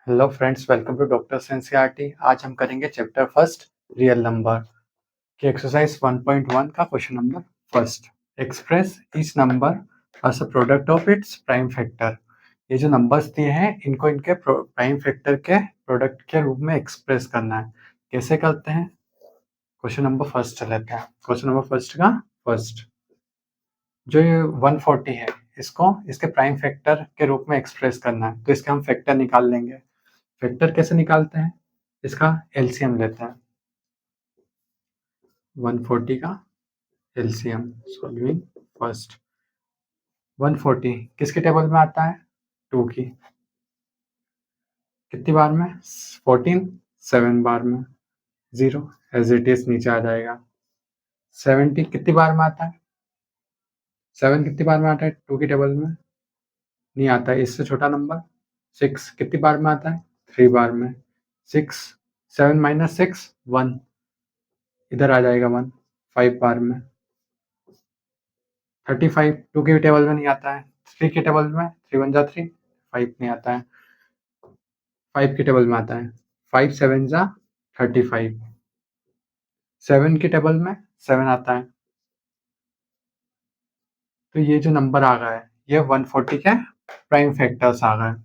Hello friends, welcome to doctor NCERT. आज हम करेंगे चैप्टर फर्स्ट रियल नंबर की एक्सरसाइज 1.1 का question number first. Express each number as a product of its prime factor. ये जो numbers दिए हैं इनको इनके प्राइम फैक्टर के प्रोडक्ट के रूप में एक्सप्रेस करना है। कैसे करते हैं? क्वेश्चन नंबर फर्स्ट लेते हैं। क्वेश्चन नंबर फर्स्ट का फर्स्ट जो ये 140 है, इसको इसके प्राइम फैक्टर के रूप में एक्सप्रेस करना है, तो इसके हम फैक्टर निकाल लेंगे। फैक्टर कैसे निकालते हैं? इसका एलसीएम लेते हैं। 140 का एलसीएम सॉल्विंग फर्स्ट। 140 किसके टेबल में आता है? 2 की। कितनी बार में? 14 7 बार में। 0 एज इट इज नीचे आ जाएगा। 70 कितनी बार में आता है? 7 कितनी बार में आता है 2 की टेबल में? नहीं आता है, इससे छोटा नंबर। 6 कितनी बार में आता है? 3 बार में। 6 7 माइनस 6 1, इधर आ जाएगा 1 5 बार में। 35 2 के टेबल में नहीं आता है, 3 के टेबल में 3 1 जा 3 5 नहीं आता है, 5 के टेबल में आता है। 5 7 जा 35। 7 के टेबल में 7 आता है। तो ये जो नंबर आ गया है ये 140 के प्राइम फैक्टर्स आ गए।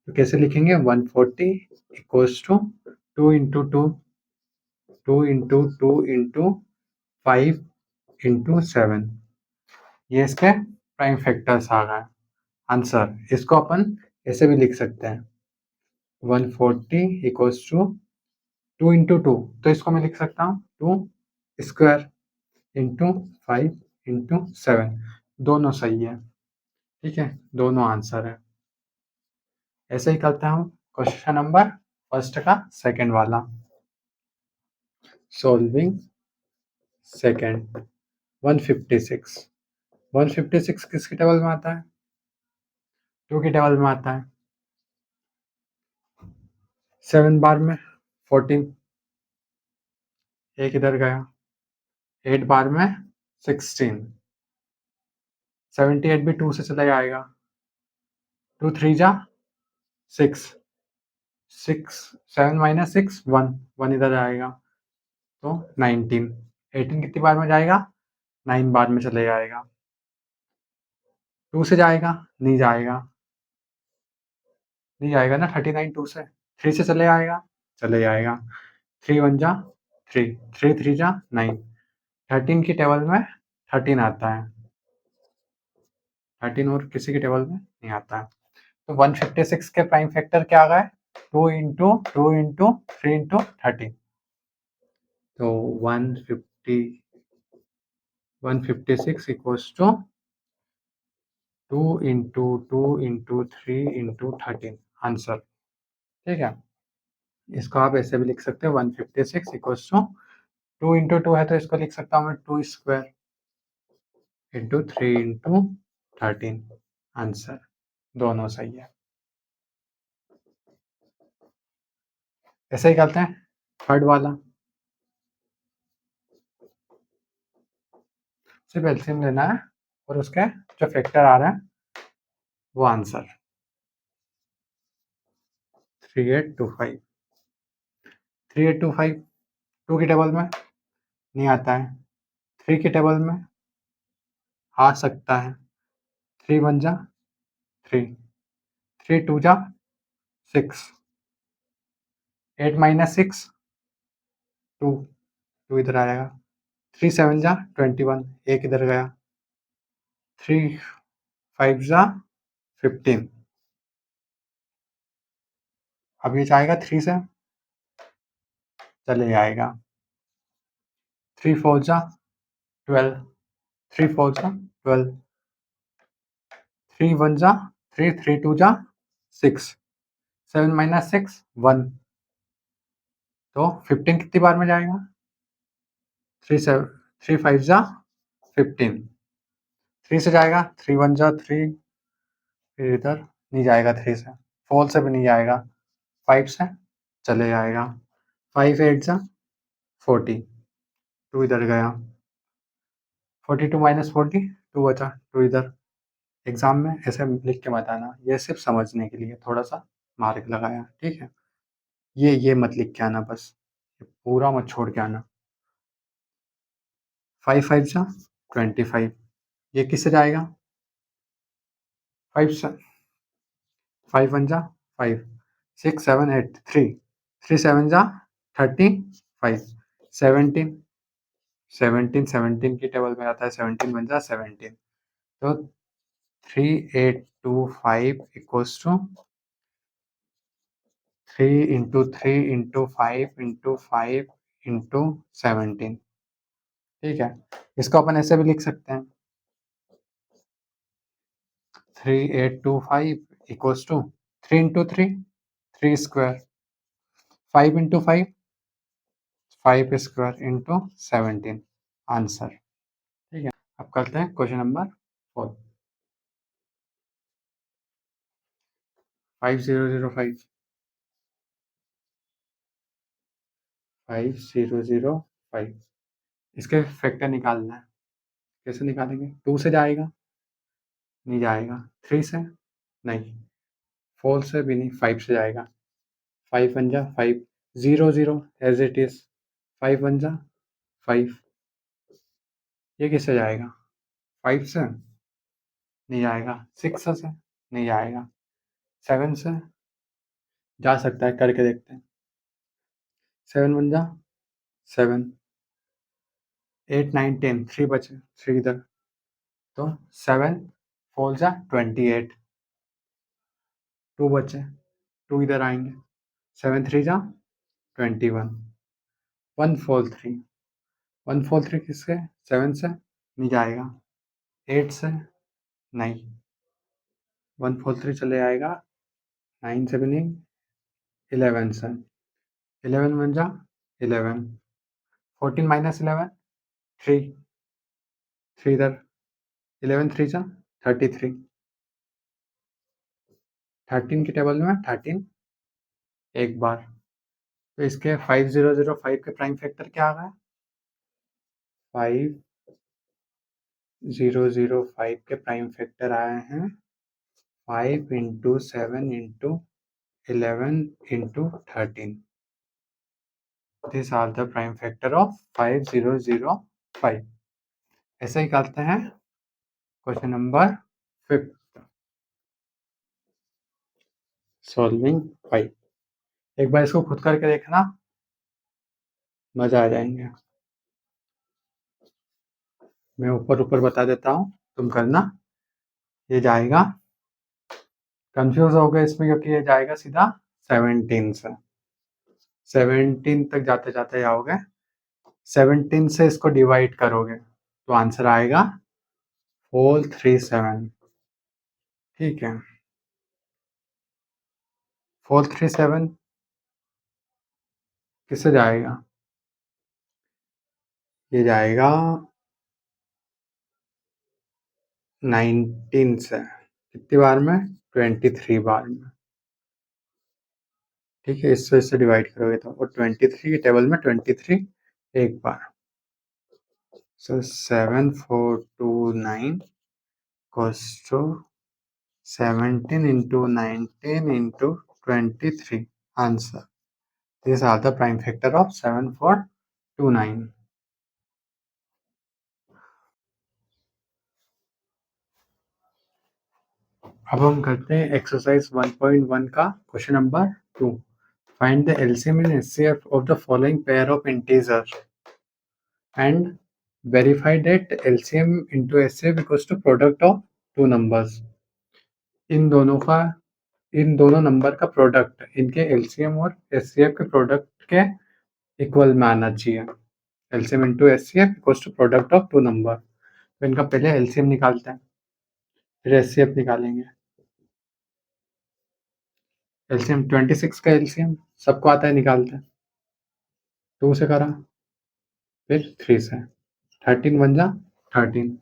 तो कैसे लिखेंगे? 140 equals to 2 into 2 2 into 2 into 5 into 7। ये इसके प्राइम फैक्टर्स आ गए। आंसर इसको अपन ऐसे भी लिख सकते हैं 140 इक्वल्स टू 2 इंटू 2, तो इसको मैं लिख सकता हूँ 2 स्क्वायर इंटू 5 इंटू 7। दोनों सही है, ठीक है, दोनों आंसर है। ऐसे ही करते हैं हम क्वेश्चन नंबर फर्स्ट का सेकंड वाला। Solving second 156। 156 किसके टेबल में आता है? 2 के टेबल में आता है। 7 बार में 14, एक इधर गया। 8 बार में 16। 78 भी 2 से चला जाएगा। 2 3 जा 6 6 7 माइनस 6 1 1 इधर आएगा, तो 19। 18 कितनी बार में जाएगा? 9 बार में चले जाएगा। 2 से जाएगा? नहीं जाएगा, नहीं जाएगा ना 39 2 से। 3 से चले आएगा? चले जाएगा। 3 1 जा 3 3 3 जा 9। 13 की टेबल में 13 आता है। 13 और किसी की टेबल में नहीं आता है। तो 156 के प्राइम फैक्टर क्या आ गए? 2 इंटू 2 इंटू 3 इंटू 13। तो 156 equals to 2 into 2 into 3 into 13 answer, ठीक है। इसको आप ऐसे भी लिख सकते हो 156 इक्वल्स टू 2 इंटू 2 है तो इसको लिख सकता हूँ मैं 2 स्क्वायर इंटू 3 इंटू 13 आंसर। दोनों सही है। ऐसे ही करते हैं थर्ड वाला। सिर्फ एलसीएम लेना है और उसके जो फैक्टर आ रहा है वो आंसर 3825। 3825 2 की टेबल में नहीं आता है, 3 की टेबल में आ सकता है। 3 1 जा 3 3 2 जा 6 8 माइनस 6 2 2 इधर आएगा। 3 7 जा 21, एक इधर गया। 3 5 जा 15, अब ये जाएगा 3 से चले जाएगा। 3 4 जा 12, 3 4 जा 12। 3 1 जा 3 3 2 जा 6 7 माइनस 6 1, तो 15 कितनी बार में जाएगा? 3 7 3 5 जा 15। 3 से जाएगा, 3 1 जा 3, फिर इधर नहीं जाएगा। 3 से 4 से भी नहीं जाएगा। 5 से चले जाएगा। 5 8 जा 40, 2 इधर गया। 42 माइनस 40 2 बचा, 2 इधर। एग्जाम में ऐसे लिख के मत आना, ये सिर्फ समझने के लिए थोड़ा सा मार्क लगाया, ठीक है। ये मत लिख के आना, बस ये पूरा मत छोड़ के आना। 5 5 जा 25, ये किससे जाएगा? 5 5 1 जा 5, 6 7 8 3, 3 7 जा 35, 17 17 17 की टेबल में आता है, 17 बन जा 17। तो 3825 equals to 3 into 3 into 5 into 5 into 17, ठीक है। इसको अपन ऐसे भी लिख सकते हैं, 3825 equals to 3 into 3 3 square, 5 into 5 5 square into 17, answer, ठीक है। अब करते हैं क्वेश्चन नंबर 4। 5005 5005, इसके फैक्टर निकालना है। कैसे निकालेंगे? 2 से जाएगा, नहीं जाएगा। 3 से नहीं, 4 से भी नहीं, 5 से जाएगा। 5 वन जा 5, 0 0 एज इट इज, 5 वन जा 5। ये किससे जाएगा? 5 से नहीं जाएगा, 6 से नहीं जाएगा, 7 से जा सकता है, करके देखते हैं। 7 वन जा 7, 8 9 10, 3 बचे, 3 इधर, तो 7 4 जा 28, 2 बचे, 2 इधर आएंगे, 7 3 जा 21, 143, 143 किसके? 7 से नहीं जाएगा, 8 से नहीं, 143 चले आएगा, 9 से भी नहीं, 11 से, 11 बन जा 11, 14 माइनस 11 3, 3 इधर, 11 3 जा 33, 13 की टेबल में 13 एक बार। तो इसके 5005 के प्राइम फैक्टर क्या आ गया? 5005 के प्राइम फैक्टर आए हैं 5 into 7 into 11 into 13। This are the prime factor of 5005। ऐसे ही करते हैं क्वेश्चन नंबर 5, सॉल्विंग 5। एक बार इसको खुद करके देखना, मजा आ जाएंगे। मैं ऊपर ऊपर बता देता हूँ, तुम करना। ये जाएगा, कंफ्यूज हो गए इसमें क्योंकि ये जाएगा सीधा 17 से, 17 तक जाते जाते जाओगे, 17 से इसको डिवाइड करोगे तो आंसर आएगा 437, ठीक है। 437 किससे जाएगा? ये जाएगा 19 से, कितनी बार में? 23 बार में, ठीक है। इससे डिवाइड करोगे तो, और 23 की टेबल में 23 एक बार, सो 7429 goes to 17 into 19 into 23, answer. These are the prime factor of 7429. अब हम करते हैं एक्सरसाइज 1.1 का question number 2। Find the LCM and HCF of the following pair of integer and verify that LCM into HCF equals to product of two numbers. इन दोनों number का product इनके LCM और एचसीएफ के प्रोडक्ट के equal में आना चाहिए। LCM into HCF equals to product of two number. तो इनका पहले एलसीएम निकालते हैं, फिर एचसीएफ निकालेंगे। एलसीएम 26 का एलसीएम सबको आता है, निकालते हैं। 2 से करा, फिर 3 से, 13 बन जा 13,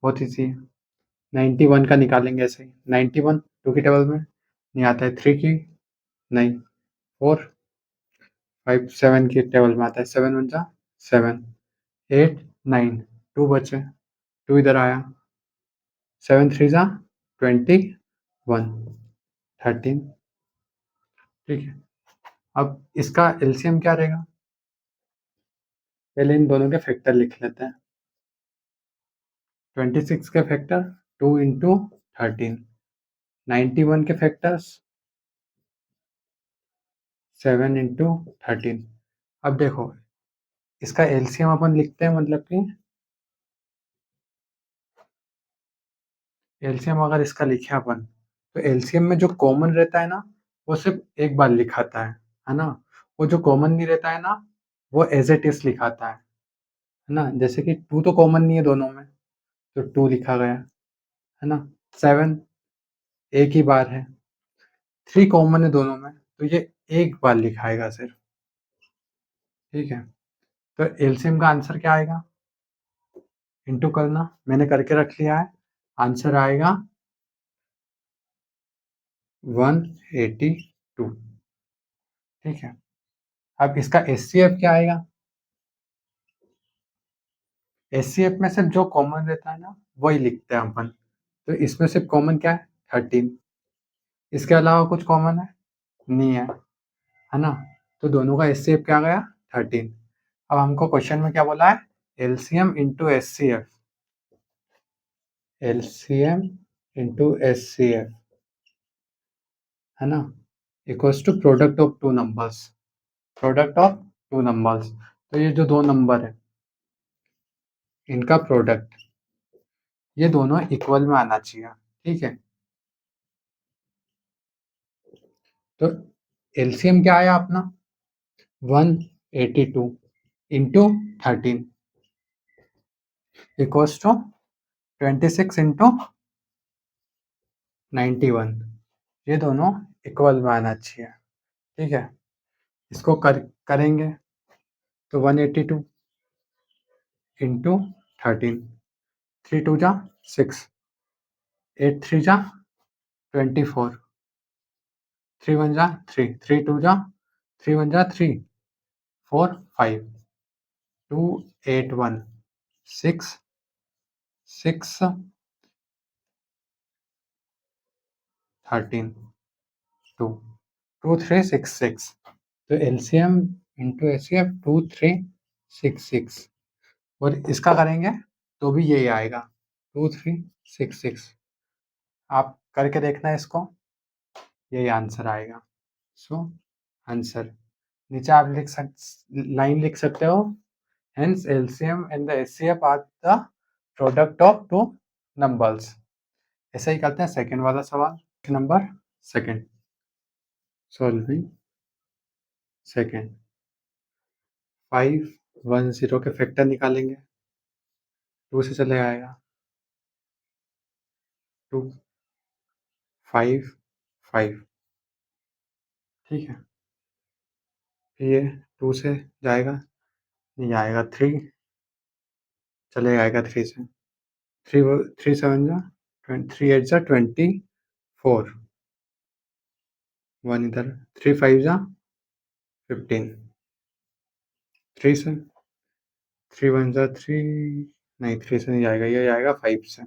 बहुत ईजी है। 91 का निकालेंगे ऐसे ही, 91 2 की टेबल में नहीं आता है, 3 की नहीं, 4 5 7 की टेबल में आता है, 7 बन जा 7, 8 9 2 बचे, 2 इधर आया, 7 3 जा 21, 13 ठीक है। अब इसका एलसीएम क्या रहेगा? पहले इन दोनों के फैक्टर लिख लेते हैं। 26 के फैक्टर 2 इंटू 13, 91 के फैक्टर्स 7 इंटू 13। अब देखो, इसका एलसीएम अपन लिखते हैं, मतलब कि एलसीएम अगर इसका लिखे अपन, तो एलसीएम में जो कॉमन रहता है ना, वो सिर्फ एक बार लिखाता है ना। वो जो कॉमन नहीं रहता है ना, वो एज इट इज लिखाता है ना। जैसे कि 2 तो कॉमन नहीं है दोनों में, तो 2 लिखा गया है ना। 7 एक ही बार है। 3 कॉमन है दोनों में, तो ये एक बार लिखाएगा सिर्फ। ठीक है, तो एलसीएम का आंसर क्या आएगा? इंटू करना मैंने करके रख लिया है। आंसर आएगा 182। ठीक है, अब इसका एचसीएफ क्या आएगा? एचसीएफ में सिर्फ जो कॉमन रहता है ना, वही लिखते हैं अपन। तो इसमें सिर्फ कॉमन क्या है? 13। इसके अलावा कुछ कॉमन है? नहीं है ना। तो दोनों का एचसीएफ क्या गया? 13। अब हमको क्वेश्चन में क्या बोला है? LCM into HCF. LCM into HCF, है ना, equals to product of two numbers. Product of two numbers, तो ये जो दो नंबर है, इनका प्रोडक्ट, ये दोनों इक्वल में आना चाहिए। ठीक है, तो एलसीएम क्या आया अपना? 182 इंटू 13 इक्वल्स टू 26 इंटू 91। ये दोनों इक्वल में आना चाहिए। ठीक है, इसको करेंगे तो 182 इंटू 13, 3 2 जा 6, 8 3 जा 24, 3 1 जा 3, 3 2 जा 3 1 जा 3, 4 5, 2 8 1 6 6 13 2 2 3 6 6। तो एलसीएम इंटू एचसीएफ 2 3 6 6, और इसका करेंगे तो भी यही आएगा 2 3 6 6। आप करके देखना इसको, यही आंसर आएगा। सो आंसर नीचे आप लाइन लिख सकते हो। Hence, LCM and the HCF are the product of two numbers. ऐसा ही करते हैं सेकंड वाला सवाल। Number second, solving second. 510 के फैक्टर निकालेंगे। 2 से चले आएगा 2 5 5। ठीक है, फिर ये 2 से जाएगा, नहीं आएगा। 3 चले आएगा 3 से। 3 7 जा 3 8 जा 24, 1 इधर। 3 5 जा 15, 3 से। 3 1 जा 3, नहीं 3 से नहीं जाएगा, ये जाएगा 5 से।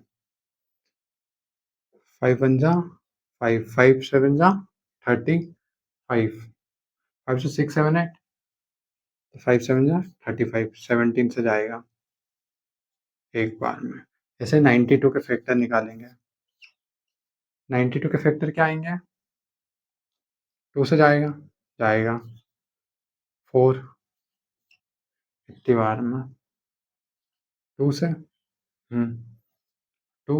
5 1 जा 5, 5 7 जा 35, 5 से 6 7 8, 5 7 जा 35, 17 से जाएगा एक बार में। ऐसे 92 के फैक्टर निकालेंगे। 92 के फैक्टर क्या आएंगे? 2 से जाएगा, जाएगा 4 इतनी बार में। 2 से 2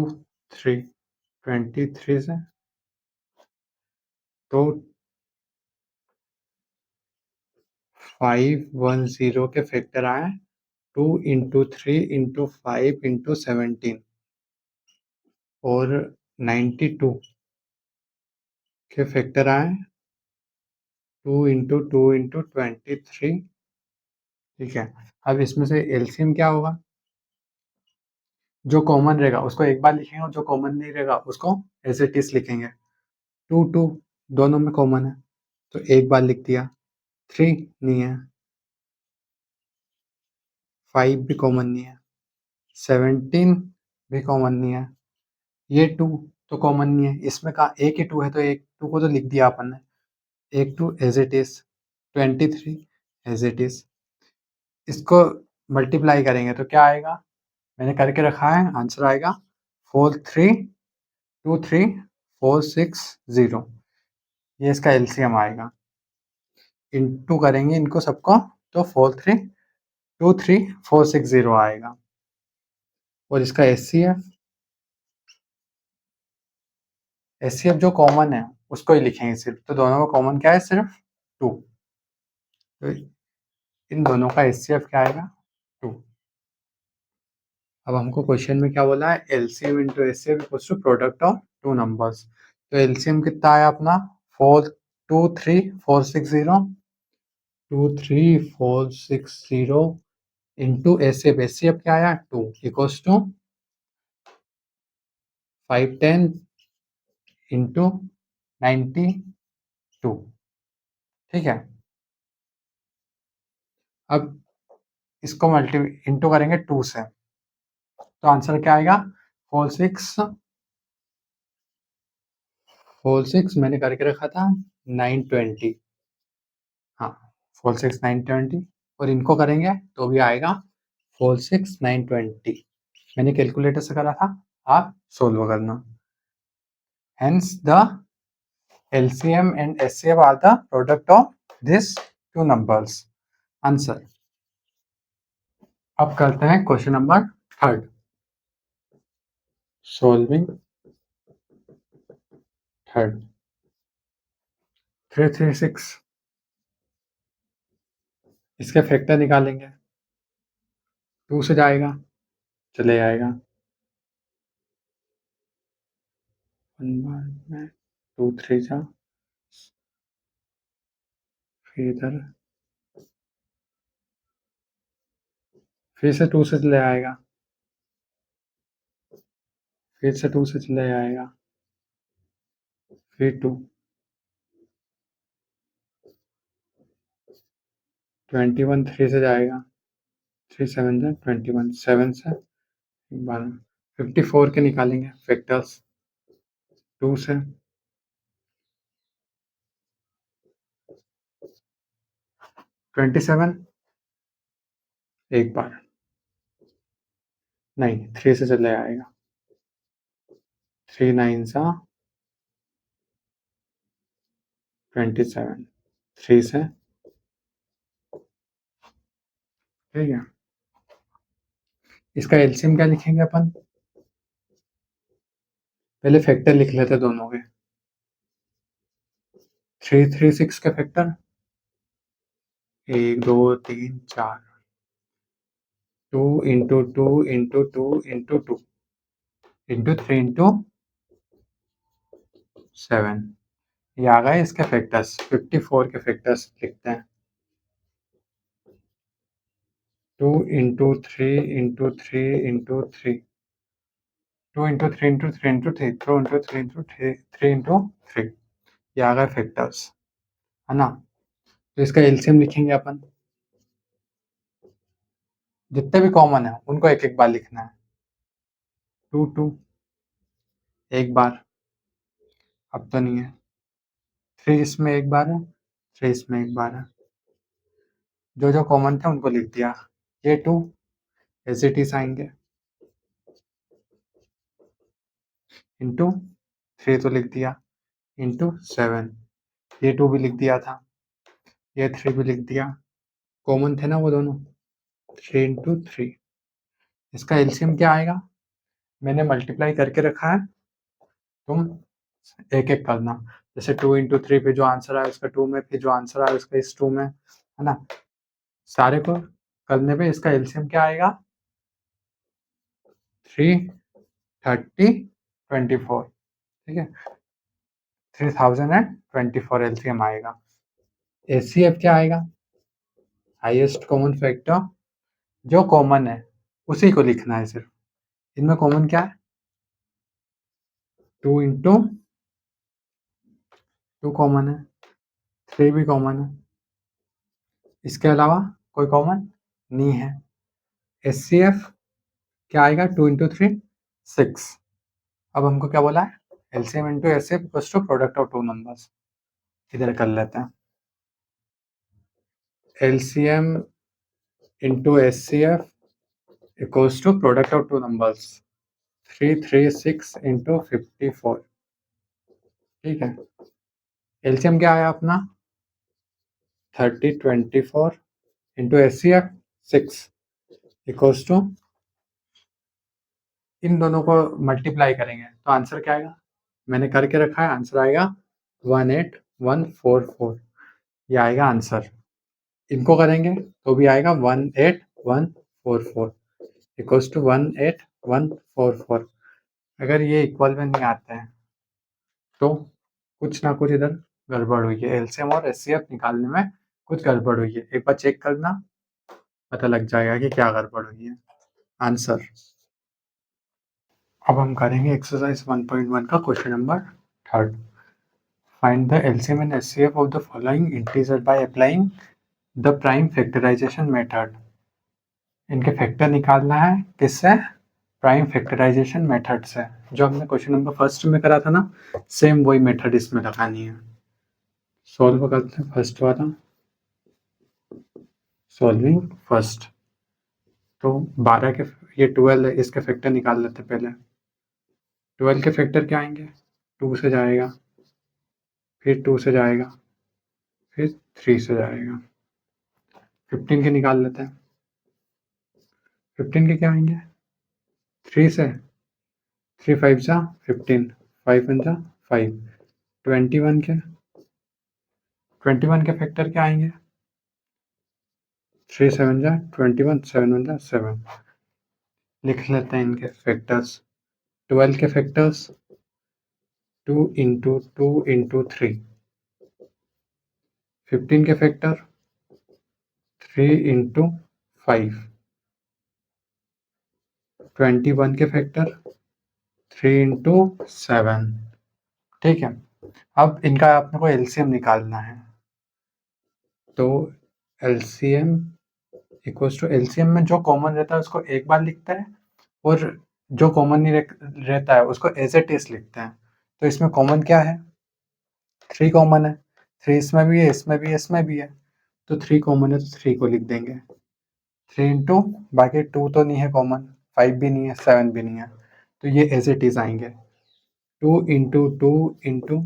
3 23 से, तो 510 के फैक्टर आए 2 इंटू 3 इंटू 5 इंटू 17, और 92 के फैक्टर आए 2 इंटू 2 इंटू 23। ठीक है, अब इसमें से एलसीएम क्या होगा? जो कॉमन रहेगा उसको एक बार लिखेंगे, और जो कॉमन नहीं रहेगा उसको एज इट इज लिखेंगे। 2 2 दोनों में कॉमन है, तो एक बार लिख दिया। 3 नहीं है, 5 भी कॉमन नहीं है, 17 भी कॉमन नहीं है, ये 2 तो कॉमन नहीं है। इसमें कहा एक ही 2 है, तो एक 2 को तो लिख दिया अपन ने। एक two as it is, 23 as it is. इसको मल्टीप्लाई करेंगे तो क्या आएगा, मैंने करके रखा है, आंसर आएगा 4323460। ये इसका एलसीएम आएगा। इंटू करेंगे इनको सबको तो 4323460 आएगा। और इसका एचसीएफ जो कॉमन है उसको ही लिखेंगे सिर्फ, तो दोनों का कॉमन क्या है, सिर्फ 2। तो इन दोनों का एचसीएफ क्या आएगा, 2। अब हमको क्वेश्चन में क्या बोला है, LCM into HCF equals to product of two numbers. तो एलसीएम कितना आया अपना, 42460, 23460 इंटू एचसीएफ, एचसीएफ क्या आया 2 इक्वल्स टू 510 इंटू 92। ठीक है, अब इसको मल्टी इंटू करेंगे 2 से, तो आंसर क्या आएगा, 46 मैंने करके रखा था 920। हाँ, 46920। और इनको करेंगे तो भी आएगा 46920। मैंने कैलकुलेटर से करा था, आप सोल्व करना। Hence the LCM and HCF are the product of these two numbers. Answer. अब करते हैं क्वेश्चन नंबर 3, सॉल्विंग 336। इसके फैक्टर निकालेंगे, 2 से जाएगा, चले आएगा 1 बार में 2 3 जा, फिर इधर फिर से 2 से चले आएगा, फिर से 2 से चले आएगा, फिर 2, 21 3 से जाएगा, 3 7 जा 21, 7 से 12, 54 के निकालेंगे फैक्टर्स 2 से, 27 एक बार, नहीं 3 से चले आएगा, 3 9 सा 27, 3 से, ठीक है। इसका एलसीएम क्या लिखेंगे अपन, पहले फैक्टर लिख लेते दोनों के, 336 के factor 1 2 3 4, 2 into 2 into 2 into 2 into 3 into 7, ये आ गए इसके फैक्टर्स। 54 के फैक्टर्स लिखते हैं, 2 into 3 into 3 into 3, 2 into 3 into 3 into 3, 2 into 3 into 3 into 3, ये आ गए फैक्टर्स, है ना। तो इसका एलसीएम लिखेंगे अपन, जितने भी कॉमन है उनको एक एक बार लिखना है। 2 2 एक बार, अब तो नहीं है, 3 इसमें एक बार है, 3 इसमें एक बार है, जो जो कॉमन थे उनको लिख दिया। ये 2 एज इट इज आएंगे, इंटू 3 तो लिख दिया, इंटू 7, ये 2 भी लिख दिया था, ये 3 भी लिख दिया, कॉमन थे ना वो दोनों, 3 इंटू 3। इसका एलसीएम क्या आएगा, मैंने मल्टीप्लाई करके रखा है, तुम एक एक करना। जैसे 2 इंटू 3 पे जो आंसर आया उसका 2 में, फिर जो आंसर आया उसका इस 2 में, है ना। सारे को करने पे इसका एलसीएम क्या आएगा, 3 30 24, ठीक है, 3024 एलसीएम आएगा। एचसीएफ क्या आएगा, हाईएस्ट कॉमन फैक्टर, जो कॉमन है उसी को लिखना है सिर्फ। इनमें कॉमन क्या है, 2 इंटू 2 कॉमन है, 3 भी कॉमन है, इसके अलावा कोई कॉमन नहीं है। एचसीएफ क्या आएगा, 2 इंटू 3 6। अब हमको क्या बोला है, LCM into HCF equals to product of two numbers. इधर कर लेते हैं। LCM into SCF equals to product of two numbers 336 into 54। ठीक है, LCM क्या आया अपना 3024 into SCF 6 इक्वल्स टू, इन दोनों को मल्टीप्लाई करेंगे तो आंसर क्या आएगा, मैंने करके रखा है, आंसर आएगा 18144। ये आएगा आंसर। इनको करेंगे तो भी आएगा 18144 इक्वल्स टू 18144। अगर ये इक्वल में नहीं आते हैं तो कुछ ना कुछ इधर गड़बड़ हुई है, एलसीएम और एचसीएफ निकालने में कुछ गड़बड़ हुई है। एक बार चेक करना, पता लग जाएगा कि क्या गड़बड़ हुई है। आंसर अब हम करेंगे एक्सरसाइज 1.1 का question number 3rd। Find the LCM and HCF of the following integer by applying the prime factorisation method. इनके फैक्टर निकालना है किससे, प्राइम फैक्टराइजेशन मेथड से। जो हमने क्वेश्चन नंबर 1st में करा था ना, सेम वही मेथड इसमें लगानी है। सॉल्व करते हैं फर्स्ट वाला, सॉल्विंग फर्स्ट। तो 12 के, ये 12 है, इसके फैक्टर निकाल लेते हैं पहले। 12 के फैक्टर क्या आएंगे, 2 से जाएगा, फिर 2 से जाएगा, फिर 3 से जाएगा। 15 के निकाल लेते हैं। 15 के क्या आएंगे 3 से, 3 5 जा 15, 5 1 जा 5। 21 के, 21 के फैक्टर क्या आएंगे 3 7 जा 21, 7 1 जा 7। लिख लेते हैं इनके फैक्टर्स। 12 के फैक्टर्स 2 इंटू 2 इंटू 3। 15 के फैक्टर 3 इंटू 5। 21 के फैक्टर 3 इंटू 7। ठीक है, अब इनका अपने को एलसीएम निकालना है। तो एलसीएम इक्वल्स टू, एलसीएम में जो कॉमन रहता है उसको एक बार लिखते हैं, और जो कॉमन नहीं रहता है उसको एज इट इज लिखते हैं। तो इसमें कॉमन क्या है, 3 कॉमन है। 3 इसमें भी है, इसमें भी है, इसमें भी है। तो 3 कॉमन है तो 3 को लिख देंगे। 3 इंटू, बाकी 2 तो नहीं है कॉमन, 5 भी नहीं है, 7 भी नहीं है, तो ये एज इट इज आएंगे। 2 इंटू 2 इंटू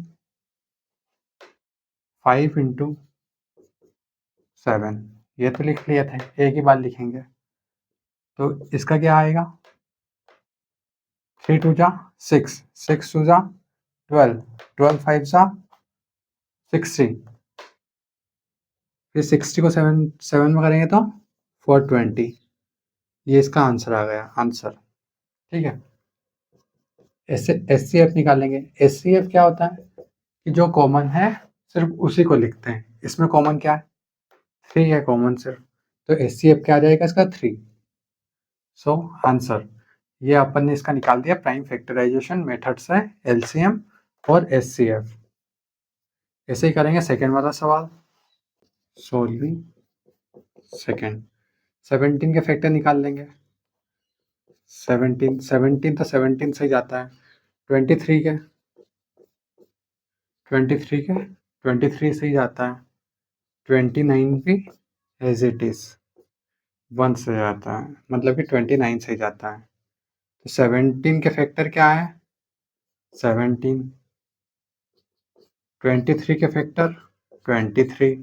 5 इंटू 7, ये तो लिख लिया था, एक ही बार लिखेंगे। तो इसका क्या आएगा 3 2 जा 6, 6 2 जा 12, 12 5 जा 60, फिर 60 को 7 में करेंगे तो 420। ये इसका आंसर आ गया, आंसर। ठीक है, एस सी एफ निकालेंगे। एस सी एफ क्या होता है कि जो कॉमन है सिर्फ उसी को लिखते हैं। इसमें कॉमन क्या है 3 है कॉमन सिर्फ, तो एस सी एफ क्या आ जाएगा इसका 3। सो आंसर, ये अपन ने इसका निकाल दिया प्राइम फैक्टराइजेशन मेथड से एलसीएम और एचसीएफ। ऐसे ही करेंगे सेकेंड वाला सवाल, सोल्विंग सेकेंड। 17 के फैक्टर निकाल लेंगे। 17 17 तो 17 से ही जाता है। 23 के 23 के 23 से ही जाता है। 29 भी एज इट इज 1 से जाता है, मतलब कि 29 से ही जाता है। तो 17 के फैक्टर क्या है 17। 23 के फैक्टर 23।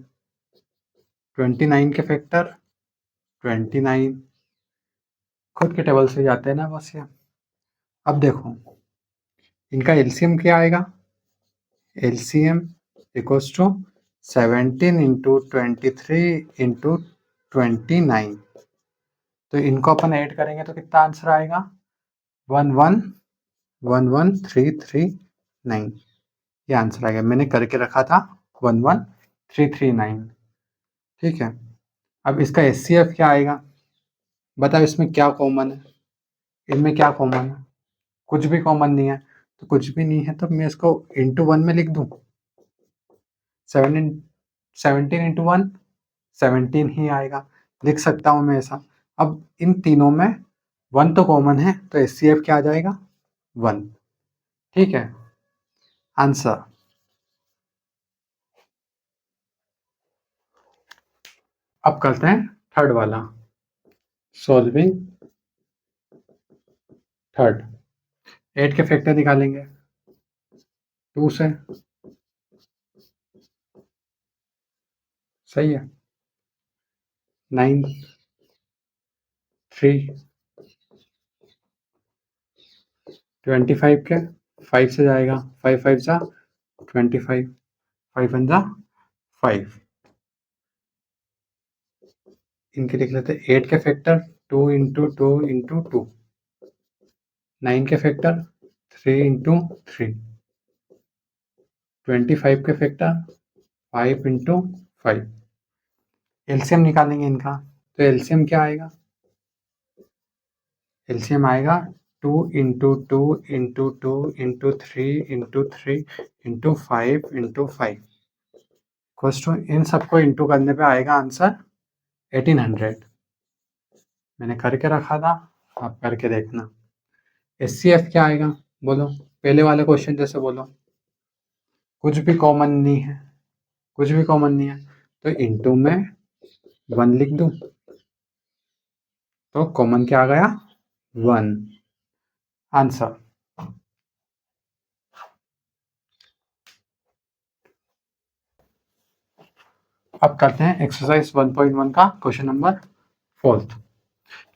29 के फैक्टर 29। खुद के टेबल से जाते हैं ना बस ये। अब देखो इनका एलसीएम क्या आएगा, LCM equals to 17 into 23 into 29। तो इनको अपन ऐड करेंगे तो कितना आंसर आएगा 111339। ये आंसर आएगा, मैंने करके रखा था 11339। ठीक है, अब इसका एचसीएफ क्या आएगा, बताओ इसमें क्या कॉमन है, इनमें क्या कॉमन है, कुछ भी कॉमन नहीं है। तो कुछ भी नहीं है तो मैं इसको इंटू 1 में लिख दूं। 17 इंटू 1 17 ही आएगा, लिख सकता हूं मैं ऐसा। अब इन तीनों में 1 तो कॉमन है, तो एचसीएफ क्या आ जाएगा 1। ठीक है, आंसर। अब करते हैं थर्ड वाला, सॉल्विंग थर्ड। 8 के फैक्टर निकालेंगे 2 से, सही है। 9 3 25 के 5 से जाएगा, 5 5 जा 25, 5 1 जा 5। इनके लिख लेते हैं 8 के फैक्टर 2 इंटू 2 इंटू 2, 9 के फैक्टर 3 इंटू 3, 25 के फैक्टर 5 इंटू 5। एलसीएम निकालेंगे इनका, तो एलसीएम क्या आएगा? एलसीएम आएगा 2 into 2 into 2 into 3 into 3 into 5 into 5। Question in सबको इंटू करने पे आएगा आंसर 1800। मैंने करके रखा था, आप करके देखना। एचसीएफ क्या आएगा बोलो, पहले वाले क्वेश्चन जैसे बोलो। कुछ भी कॉमन नहीं है, कुछ भी कॉमन नहीं है, तो इंटू में 1 लिख दूं, तो कॉमन क्या आ गया? 1 आंसर। अब करते हैं एक्सरसाइज 1.1 का question number 4th।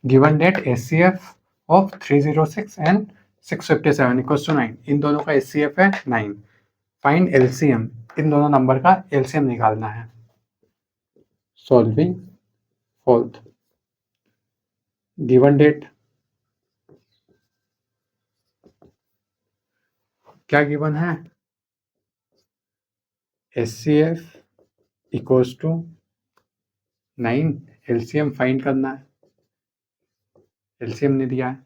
Given that HCF of 306 and 657 equals to 9। इन दोनों का एचसीएफ है 9। फाइंड एलसीएम, इन दोनों नंबर का एलसीएम निकालना है। Solving 4th। गिवन डेट क्या गिवन है? HCF equals to 9, LCM find करना है। एलसीएम नहीं दिया है,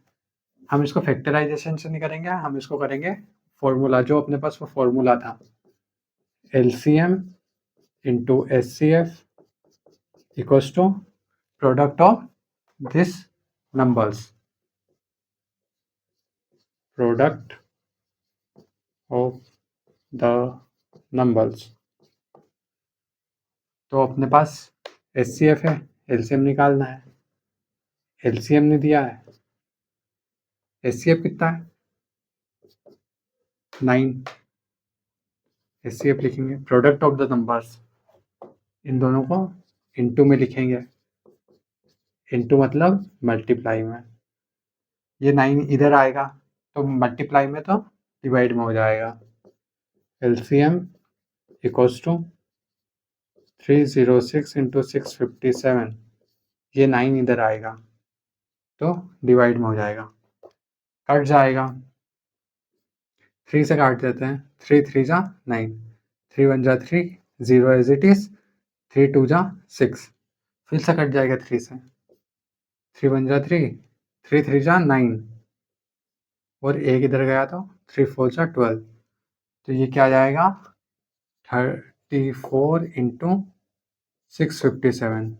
हम इसको फैक्टराइजेशन से नहीं करेंगे, हम इसको करेंगे फॉर्मूला, जो अपने पास वो फॉर्मूला था, LCM into HCF equals to product of this numbers, product of the numbers. तो अपने पास एचसीएफ है, एलसीएम निकालना है। एलसीएम नहीं दिया है, एचसीएफ कितना है? 9। एचसीएफ लिखेंगे प्रोडक्ट ऑफ द नंबर्स, इन दोनों को इनटू में लिखेंगे। इनटू मतलब मल्टीप्लाई में, ये 9 इधर आएगा तो मल्टीप्लाई में तो डिवाइड में हो जाएगा। एलसीएम इक्वल्स टू 306 इंटू 657, ये 9 इधर आएगा तो डिवाइड में हो जाएगा, कट जाएगा। 3 से काट देते हैं, 3 3 जा 9, 3 1 जा 3, 0 एज इट इज, 3 2 जा 6, फिर से कट जाएगा 3 से, 3 1 जा 3, 3 3 जा 9, और एक इधर गया तो 3 4 जा 12, तो ये क्या आ जाएगा? 34 इंटू 657।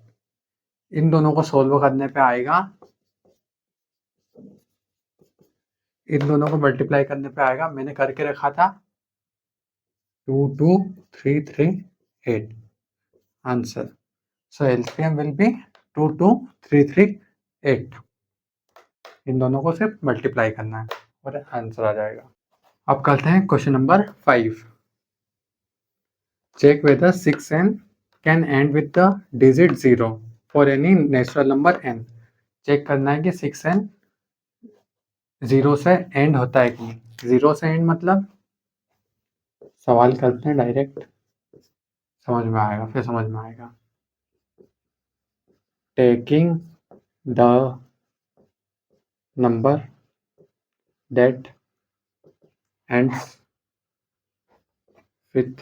इन दोनों को सोल्व करने पे आएगा, इन दोनों को मल्टीप्लाई करने पे आएगा, मैंने करके रखा था 22338 answer. So LCM will be 22338। इन दोनों को सिर्फ मल्टीप्लाई करना है और आंसर आ जाएगा। अब करते हैं question number 5। Check whether 6n can end with the digit 0 for any natural number n। Check करना है कि 6n 0 से एंड होता है कि नहीं। 0 से एंड मतलब, सवाल करते हैं डायरेक्ट, समझ में आएगा, फिर समझ में आएगा। Taking the number that ends with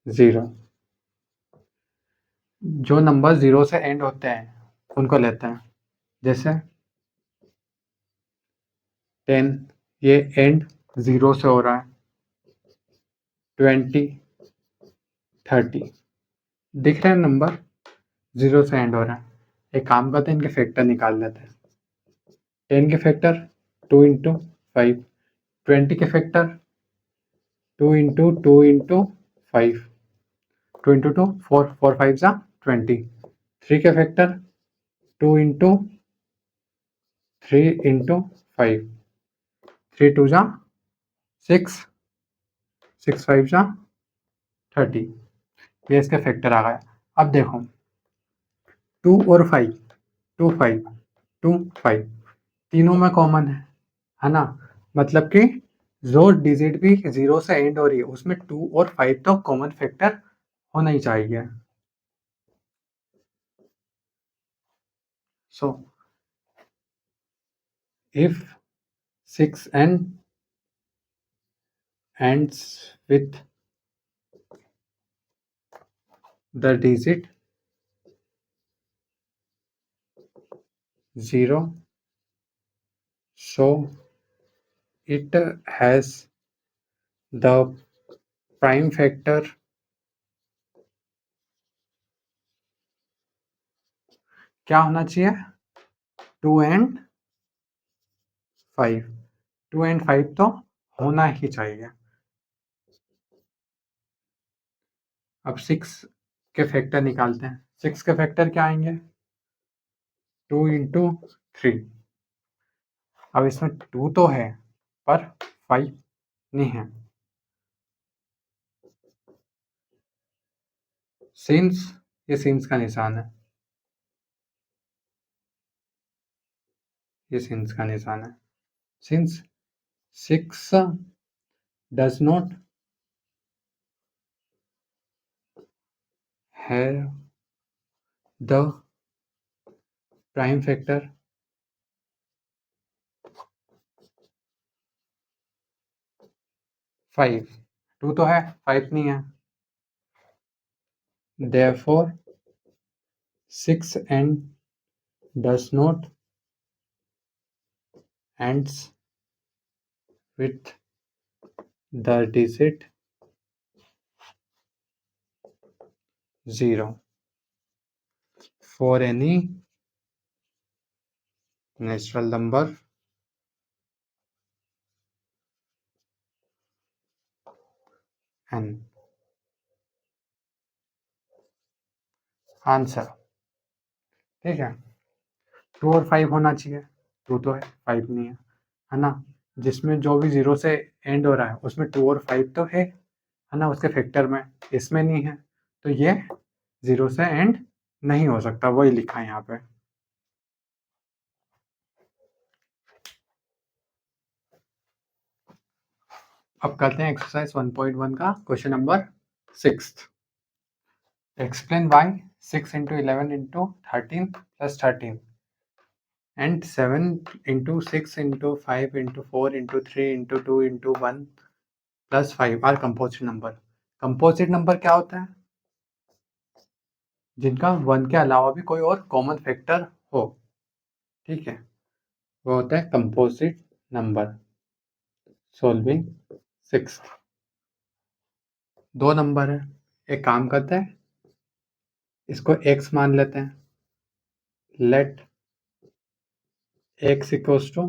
0। जो नंबर 0 से एंड होते हैं उनको लेते हैं, जैसे 10, ये एंड 0 से हो रहा है। 20 30 दिख रहे हैं नंबर 0 से एंड हो रहा है। एक काम करते हैं, इनके फैक्टर निकाल लेते हैं। 10 के फैक्टर 2 इंटू 5, 20 के फैक्टर 2 इंटू 2 इंटू 5, 2 इंटू 2 4 4 5 जा 20, 3 के फैक्टर 2 इंटू 3 इंटू 5, 3 2 जा 6, 6 5 जा 30, ये इसके फैक्टर आ गया। अब देखो 2 और 5, 2 5, 2 5 तीनों में कॉमन है ना, मतलब कि जो डिजिट भी 0 से एंड हो रही है उसमें 2 और 5 तो कॉमन फैक्टर होना ही चाहिए। So if 6 ends with the digit 0, so it has the prime factor क्या होना चाहिए, 2 and 5, 2 and 5 तो होना ही चाहिए। अब 6 के फैक्टर निकालते हैं। 6 के फैक्टर क्या आएंगे, 2 इंटू 3। अब इसमें 2 तो है पर 5 नहीं है, सिंस ये सिंस का निशान है, ये सिंस का निशान है। Since 6 does not have the prime factor, 5, 2 तो है 5 नहीं है, therefore 6 and does not ends with the digit 0 for any natural number n। Answer ठीक है, 2 और 5 होना चाहिए, 2 तो है 5 नहीं है ना, जिसमें जो भी 0 से एंड हो रहा है उसमें 2 और 5 तो है ना उसके फैक्टर में, इसमें नहीं है तो ये 0 से एंड नहीं हो सकता, वही लिखा है यहाँ पे। अब करते हैं एक्सरसाइज 1.1 का question number 6। Explain why 6 into 11 into 13 plus 13 and 7 into 6 into 5 into 4 into 3 into 2 into 1 plus 5 are composite number। Composite number क्या होता है, जिनका 1 के अलावा भी कोई और कॉमन फैक्टर हो, ठीक है, वो होता है कंपोजिट नंबर। सॉल्विंग 6, 2 नंबर है, एक काम करते हैं इसको x मान लेते हैं, let x equals to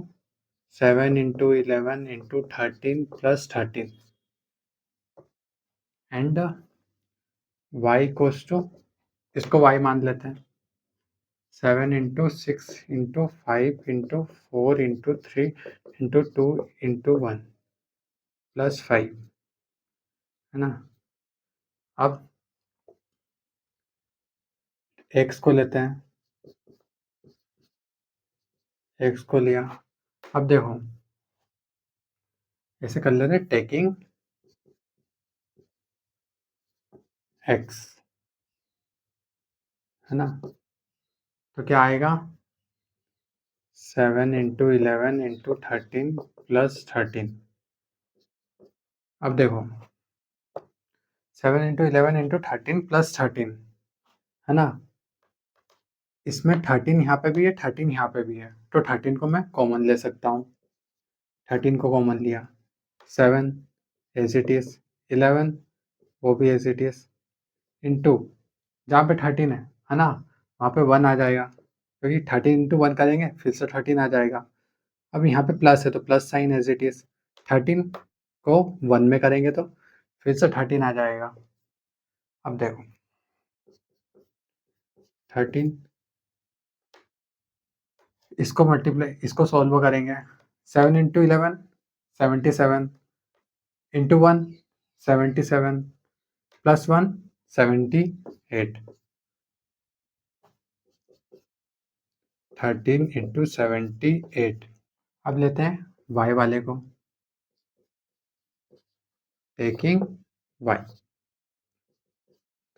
7 into 11 into 13 plus 13 and y equals to, इसको y मान लेते हैं, 7 into 6 into 5 into 4 into 3 into 2 into 1 plus 5 है ना। अब x को लेते हैं, x को लिया, अब देखो ऐसे कर लेते हैं टेकिंग x है ना, तो क्या आएगा 7 इंटू 11 इंटू 13 प्लस 13। अब देखो 7 इंटू 11 इंटू 13 प्लस 13 है ना, इसमें 13 यहाँ पे भी है 13 यहाँ पे भी है, तो 13 को मैं कॉमन ले सकता हूँ, 13 को कॉमन लिया, 7 एज इट इज, 11 वो भी एज इट इज, इंटू जहाँ पे 13 है ना वहाँ पे 1 आ जाएगा, क्योंकि 13 इंटू 1 करेंगे फिर से 13 आ जाएगा। अब यहाँ पे प्लस है तो plus sign as it is, 13 को 1 में करेंगे तो फिर से 13 आ जाएगा। अब देखो 13, इसको सॉल्व करेंगे। 7 इंटू 11 77, इंटू 1 77, प्लस 1 78, 13 इंटू 78। अब लेते हैं y वाले को, टेकिंग y,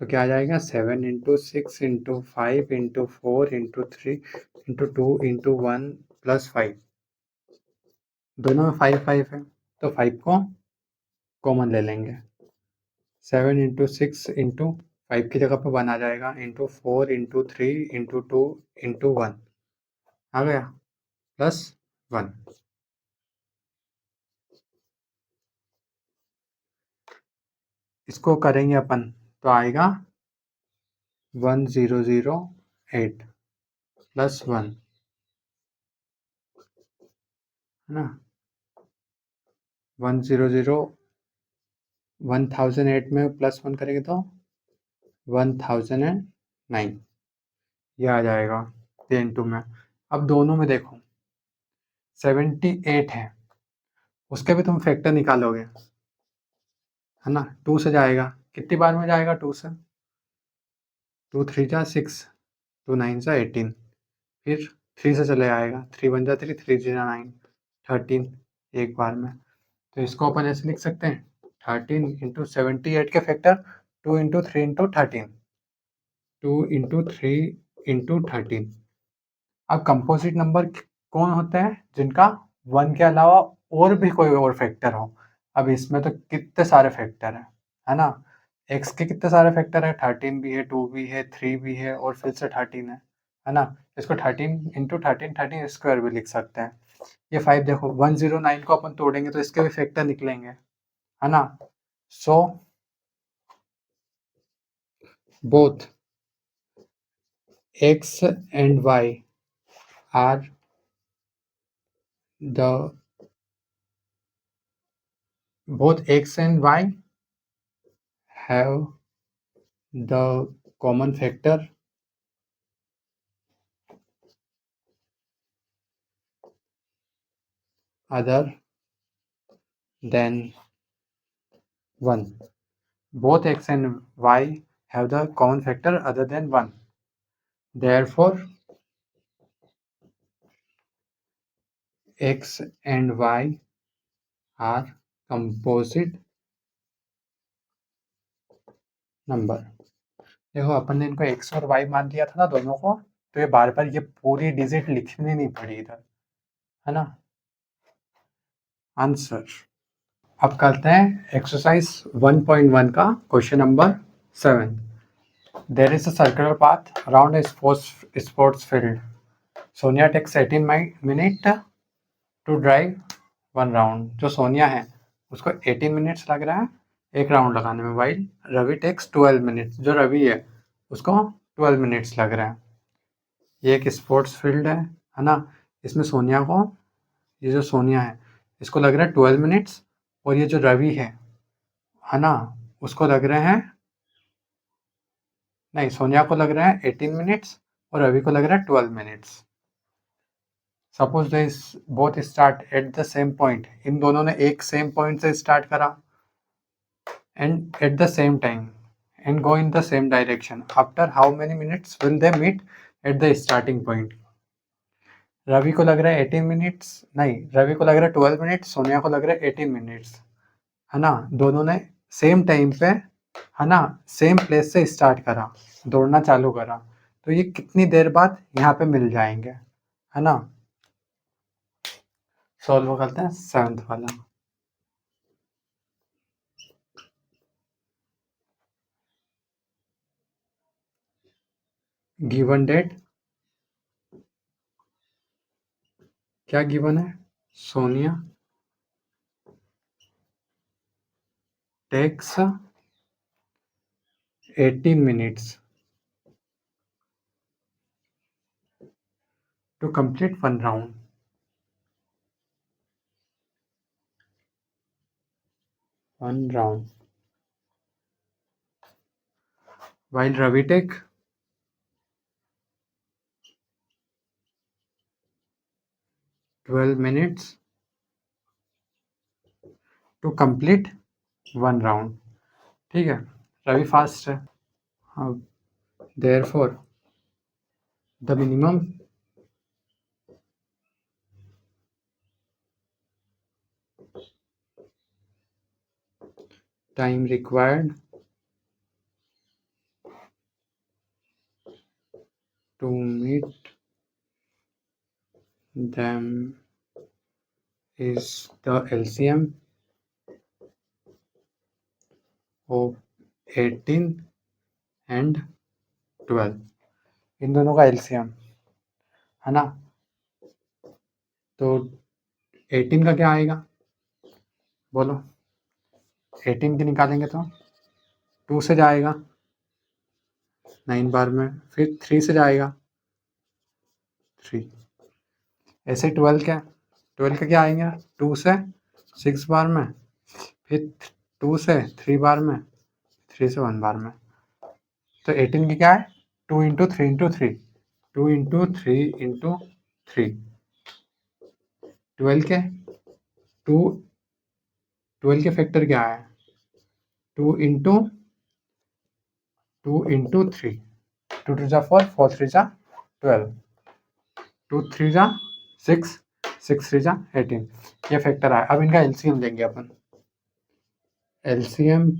तो क्या आ जाएगा 7 into 6 into 5 into 4 into 3 into 2 into 1 plus 5, दोनों में 5 5 है तो 5 को कॉमन ले लेंगे। 7 इंटू 6 इंटू 5 की जगह पर 1 आ जाएगा, इंटू 4 इंटू 3 इंटू 2 इंटू 1 आ गया, प्लस 1। इसको करेंगे अपन तो आएगा 1008 प्लस 1, है ना। 1008 में प्लस 1 करेंगे तो 1009, ये आ जाएगा 3 में। अब दोनों में देखो 78 है, उसके भी तुम फैक्टर निकालोगे, है ना। 2 से जाएगा, कितनी बार में जाएगा 2 से, 2 3 जा 6, 2 9 जा 18, फिर 3 से चले आएगा, 3 1 जा 3, 3 जा 9, 13 एक बार में। तो इसको अपन ऐसे लिख सकते हैं 13 इंटू 78 के factor 2 into 3 into 13, 2 into 3 into 13। अब कंपोजिट नंबर कौन होते हैं जिनका 1 के अलावा और भी कोई और फैक्टर हो। अब इसमें तो कितने सारे फैक्टर हैं, है ना। x के कितने सारे फैक्टर है, 13 भी है, 2 भी है, 3 भी है और फिर से 13 है ना। इसको 13 इंटू 13 13 स्क्वायर भी लिख सकते हैं। ये 5 देखो 109 को अपन तोड़ेंगे तो इसके भी फैक्टर निकलेंगे, है ना। So both x and y are the both x and y have the common factor other than 1. Both x and y have the common factor other than 1. Therefore, x and y are composite number. देखो अपन ने इनको x और y मान दिया था ना दोनों को, तो ये बार बार ये पूरी डिजिट लिखनी नहीं पड़ी इधर, है ना। आंसर अब करते हैं एक्सरसाइज 1.1 का question number 7। There is a circular path around a sports field. Sonia takes 18 minute to drive 1 round. जो सोनिया है उसको 18 मिनट्स लग रहा है एक राउंड लगाने में, वाइल रवि टेक्स 12 मिनट्स, जो रवि है उसको 12 मिनट्स लग रहा है। ये एक स्पोर्ट्स फील्ड है ना। इसमें सोनिया को, ये जो सोनिया है इसको लग रहा है 12 मिनट्स, और ये जो रवि है ना, उसको लग रहे हैं, नहीं सोनिया को लग रहा है 18 मिनट्स और रवि को लग रहा है 12 minutes. Suppose they both start at the same point, इन दोनों ने एक सेम पॉइंट से स्टार्ट करा and at the same time and go in the same direction. After how many minutes will they meet at the starting point? Ravi को लग रहा है 18 मिनट्स, नहीं रवि को लग रहा है 12 मिनट्स, सोनिया को लग रहा है 18 मिनट्स, है ना। दोनों ने सेम टाइम पे, है ना, सेम प्लेस से स्टार्ट करा, दौड़ना चालू करा, तो ये कितनी देर बाद यहाँ पे मिल जाएंगे, है ना। सॉल्व करते हैं 7th वाला। गिवन डेट क्या गिवन है, Sonia takes 18 minutes to complete 1 round. While Ravi take 12 minutes to complete 1 round. ठीक है, रवि फास्ट है। अब therefore the minimum time required to meet them is the LCM of 18 and 12। इन दोनों का LCM है ना, तो 18 का क्या आएगा बोलो। 18 की निकालेंगे तो 2 से जाएगा 9 बार में, फिर 3 से जाएगा 3। ऐसे 12 का क्या आएंगे 2 से 6 बार में, फिर 2 से 3 बार में, 3 से 1 बार में। तो 18 की क्या है 2 इंटू 3 इंटू 3, 2 इंटू 3 इंटू 3। 12 के फैक्टर क्या है 2 इंटू 3, 2 2 जा 4, 4 3 जा 12, 2 3 जा 6, 6 3 जा 18। ये फैक्टर आया। अब इनका एलसीएम लेंगे अपन। एलसीएम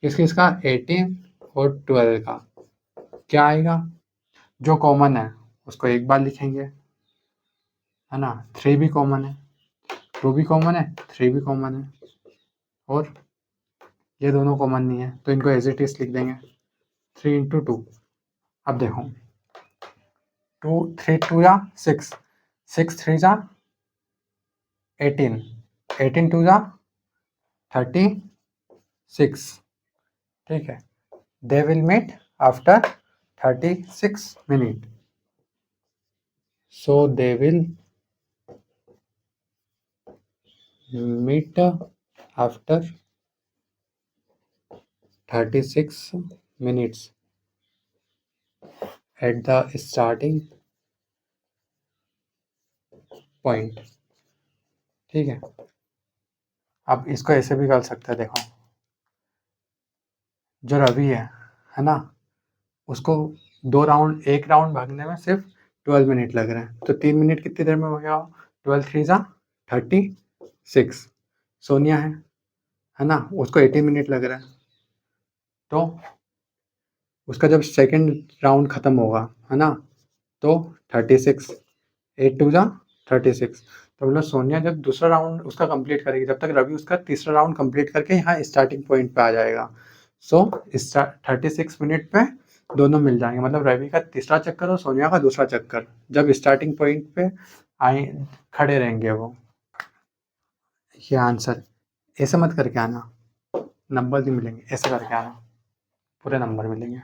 इसका 18 और 12 का क्या आएगा, जो कॉमन है उसको एक बार लिखेंगे है ना। 3 भी कॉमन है, 2 भी कॉमन है, 3 भी कॉमन है, और ये दोनों कॉमन नहीं है तो इनको एज इट इज लिख देंगे 3 इंटू 2। अब देखो 2 3 2 जा 6, 6 3 जा 18, 18 2 जा 36। ठीक है, they will meet after 36 minute. So they will meet after 36 minutes at the starting point। ठीक है, अब इसको ऐसे भी कर सकते हैं। देखो जो रवि है ना, उसको एक राउंड भागने में सिर्फ 12 मिनट लग रहे हैं, तो 3 मिनट कितनी देर में हो गया 12 3 जा 36। सोनिया है ना, उसको 18 मिनट लग रहा है, तो उसका जब सेकंड राउंड खत्म होगा है ना, तो 36, 8 2 जा 36। तो मतलब सोनिया जब दूसरा राउंड उसका कंप्लीट करेगी, जब तक रवि उसका तीसरा राउंड कंप्लीट करके यहाँ स्टार्टिंग पॉइंट पे आ जाएगा। सो 36 मिनट पे दोनों मिल जाएंगे, मतलब रवि का तीसरा चक्कर और सोनिया का दूसरा चक्कर जब स्टार्टिंग पॉइंट पे आए खड़े रहेंगे वो। ये आंसर ऐसे मत करके आना, नंबर नहीं मिलेंगे, ऐसे करके आना, पूरे नंबर मिलेंगे।